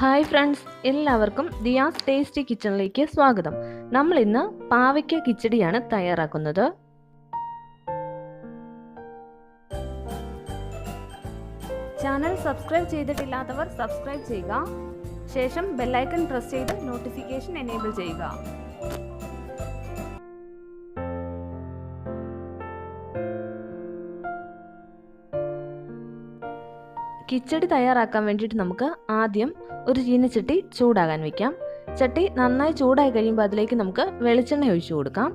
Hi friends, എല്ലാവർക്കും Diaz tasty കിച്ചണിലേക്ക് സ്വാഗതം. നമ്മൾ ഇന്ന് പാവയ്ക്ക കിച്ചടിയാണ് തയ്യാറാക്കുന്നത്. ചാനൽ സബ്സ്ക്രൈബ് ചെയ്തിട്ടില്ലാത്തവർ സബ്സ്ക്രൈബ് ചെയ്യുക. ശേഷം ബെല്ലൈക്കൺ പ്രസ് ചെയ്ത് നോട്ടിഫിക്കേഷൻ എനേബിൾ ചെയ്യുക. കിച്ചടി തയ്യാറാക്കാൻ വേണ്ടിയിട്ട് നമുക്ക് ആദ്യം ഒരു ചീനച്ചട്ടി ചൂടാകാൻ വയ്ക്കാം. ചട്ടി നന്നായി ചൂടായി കഴിയുമ്പോൾ അതിലേക്ക് നമുക്ക് വെളിച്ചെണ്ണ ഒഴിച്ചു കൊടുക്കാം.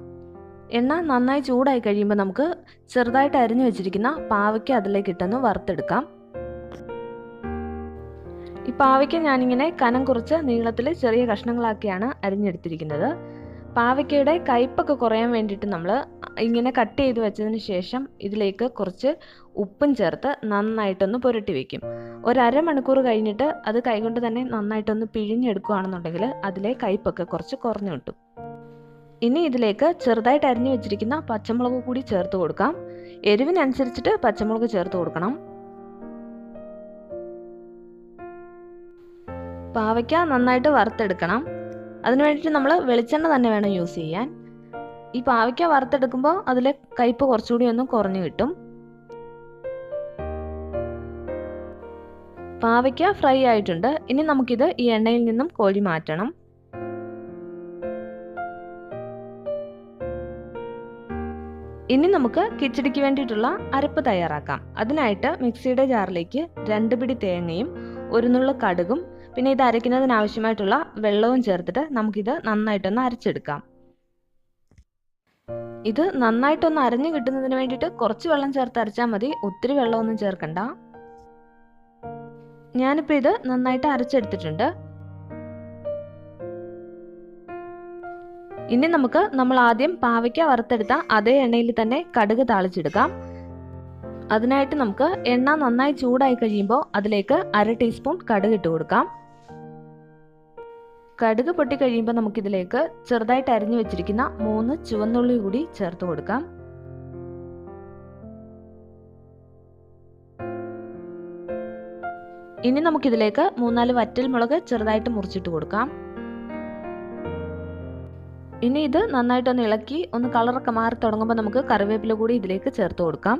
എണ്ണ നന്നായി ചൂടായി കഴിയുമ്പോൾ നമുക്ക് ചെറുതായിട്ട് അരിഞ്ഞു വെച്ചിരിക്കുന്ന പാവയ്ക്ക അതിലേക്ക് ഇട്ടൊന്ന് വറുത്തെടുക്കാം. ഈ പാവയ്ക്ക ഞാനിങ്ങനെ കനം കുറച്ച് നീളത്തിൽ ചെറിയ കഷ്ണങ്ങളാക്കിയാണ് അരിഞ്ഞെടുത്തിരിക്കുന്നത്. പാവയ്ക്കയുടെ കയ്പൊക്കെ കുറയാൻ വേണ്ടിയിട്ട് നമ്മൾ ഇങ്ങനെ കട്ട് ചെയ്ത് വെച്ചതിന് ശേഷം ഇതിലേക്ക് കുറച്ച് ഉപ്പും ചേർത്ത് നന്നായിട്ടൊന്ന് പുരട്ടി വയ്ക്കും. ഒരു അരമണിക്കൂർ കഴിഞ്ഞിട്ട് അത് കൈകൊണ്ട് തന്നെ നന്നായിട്ടൊന്ന് പിഴിഞ്ഞെടുക്കുകയാണെന്നുണ്ടെങ്കിൽ അതിലെ കയ്പൊക്കെ കുറച്ച് കുറഞ്ഞു കിട്ടും. ഇനി ഇതിലേക്ക് ചെറുതായിട്ട് അരിഞ്ഞു വെച്ചിരിക്കുന്ന പച്ചമുളക് കൂടി ചേർത്ത് കൊടുക്കാം. എരിവിനനുസരിച്ചിട്ട് പച്ചമുളക് ചേർത്ത് കൊടുക്കണം. പാവയ്ക്ക നന്നായിട്ട് വറുത്തെടുക്കണം. അതിന് വേണ്ടിയിട്ട് നമ്മൾ വെളിച്ചെണ്ണ തന്നെ വേണം യൂസ് ചെയ്യാൻ. ഈ പാവയ്ക്ക വറുത്തെടുക്കുമ്പോൾ അതിലെ കയ്പ് കുറച്ചുകൂടി ഒന്ന് കുറഞ്ഞു കിട്ടും. പാവയ്ക്ക ഫ്രൈ ആയിട്ടുണ്ട്. ഇനി നമുക്കിത് ഈ എണ്ണയിൽ നിന്നും കോരി മാറ്റണം. ഇനി നമുക്ക് കിച്ചടിക്ക് വേണ്ടിയിട്ടുള്ള അരപ്പ് തയ്യാറാക്കാം. അതിനായിട്ട് മിക്സിയുടെ ജാറിലേക്ക് 2 പിടി തേങ്ങയും 1 നുള്ളു കടുകും പിന്നെ ഇത് അരയ്ക്കുന്നതിന് ആവശ്യമായിട്ടുള്ള വെള്ളവും ചേർത്തിട്ട് നമുക്കിത് നന്നായിട്ടൊന്ന് അരച്ചെടുക്കാം. ഇത് നന്നായിട്ടൊന്ന് അരഞ്ഞു കിട്ടുന്നതിന് വേണ്ടിയിട്ട് കുറച്ച് വെള്ളം ചേർത്ത് അരച്ചാൽ മതി, ഒത്തിരി വെള്ളമൊന്നും ചേർക്കണ്ട. ഞാനിപ്പോൾ ഇത് നന്നായിട്ട് അരച്ചെടുത്തിട്ടുണ്ട്. ഇനി നമുക്ക് നമ്മൾ ആദ്യം പാവയ്ക്ക വറുത്തെടുത്ത അതേ എണ്ണയിൽ തന്നെ കടുക് താളിച്ചെടുക്കാം. അതിനായിട്ട് നമുക്ക് എണ്ണ നന്നായി ചൂടായി കഴിയുമ്പോൾ അതിലേക്ക് 1/2 ടീസ്പൂൺ കടുക് ഇട്ട് കൊടുക്കാം. കടുക് പൊട്ടി കഴിയുമ്പോൾ നമുക്കിതിലേക്ക് ചെറുതായിട്ട് അരിഞ്ഞു വെച്ചിരിക്കുന്ന 3 ചുവന്നുള്ളി കൂടി ചേർത്ത് കൊടുക്കാം. ഇനി നമുക്കിതിലേക്ക് 3-4 വറ്റൽമുളക് ചെറുതായിട്ട് മുറിച്ചിട്ട് കൊടുക്കാം. ഇനി ഇത് നന്നായിട്ടൊന്ന് ഇളക്കി ഒന്ന് കളറൊക്കെ മാറി തുടങ്ങുമ്പോൾ നമുക്ക് കറിവേപ്പില കൂടി ഇതിലേക്ക് ചേർത്ത് കൊടുക്കാം.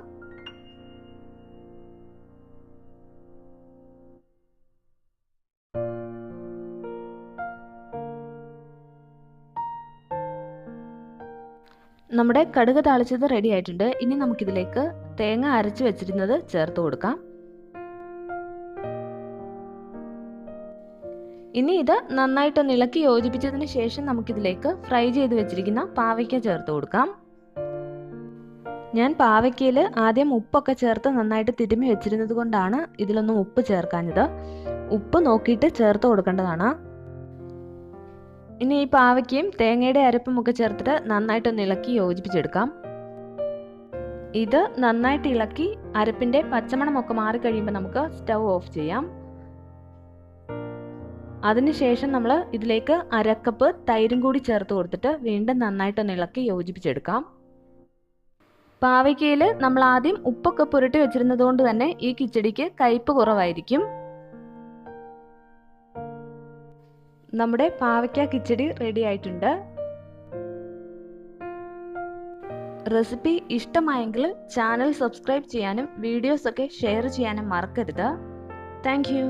നമ്മുടെ കടുക് താളിച്ചത് റെഡി ആയിട്ടുണ്ട്. ഇനി നമുക്കിതിലേക്ക് തേങ്ങ അരച്ച് വെച്ചിരുന്നത് ചേർത്ത് കൊടുക്കാം. ഇനി ഇത് നന്നായിട്ടൊന്ന് ഇളക്കി യോജിപ്പിച്ചതിന് ശേഷം നമുക്കിതിലേക്ക് ഫ്രൈ ചെയ്ത് വെച്ചിരിക്കുന്ന പാവയ്ക്ക ചേർത്ത് കൊടുക്കാം. ഞാൻ പാവയ്ക്കയിൽ ആദ്യം ഉപ്പൊക്കെ ചേർത്ത് നന്നായിട്ട് തിരുമ്മി വെച്ചിരുന്നത് കൊണ്ടാണ് ഇതിലൊന്നും ഉപ്പ് ചേർക്കാഞ്ഞത്. ഉപ്പ് നോക്കിയിട്ട് ചേർത്ത് കൊടുക്കേണ്ടതാണ്. ഇനി ഈ പാവയ്ക്കയും തേങ്ങയുടെ അരപ്പും ഒക്കെ ചേർത്തിട്ട് നന്നായിട്ടൊന്ന് ഇളക്കി യോജിപ്പിച്ചെടുക്കാം. ഇത് നന്നായിട്ട് ഇളക്കി അരപ്പിന്റെ പച്ചമണമൊക്കെ മാറിക്കഴിയുമ്പോൾ നമുക്ക് സ്റ്റൗ ഓഫ് ചെയ്യാം. അതിനുശേഷം നമ്മൾ ഇതിലേക്ക് 1/2 കപ്പ് തൈരും കൂടി ചേർത്ത് കൊടുത്തിട്ട് വീണ്ടും നന്നായിട്ടൊന്ന് ഇളക്കി യോജിപ്പിച്ചെടുക്കാം. പാവയ്ക്കയിൽ നമ്മൾ ആദ്യം ഉപ്പൊക്കെ പുരട്ടി വെച്ചിരുന്നത് കൊണ്ട് തന്നെ ഈ കിച്ചടിക്ക് കയ്പ് കുറവായിരിക്കും. നമ്മുടെ പാവയ്ക്ക കിച്ചടി റെഡി ആയിട്ടുണ്ട്. റെസിപ്പി ഇഷ്ടമായെങ്കിൽ ചാനൽ സബ്സ്ക്രൈബ് ചെയ്യാനും വീഡിയോസ് ഒക്കെ ഷെയർ ചെയ്യാനും മറക്കരുത്. Thank you.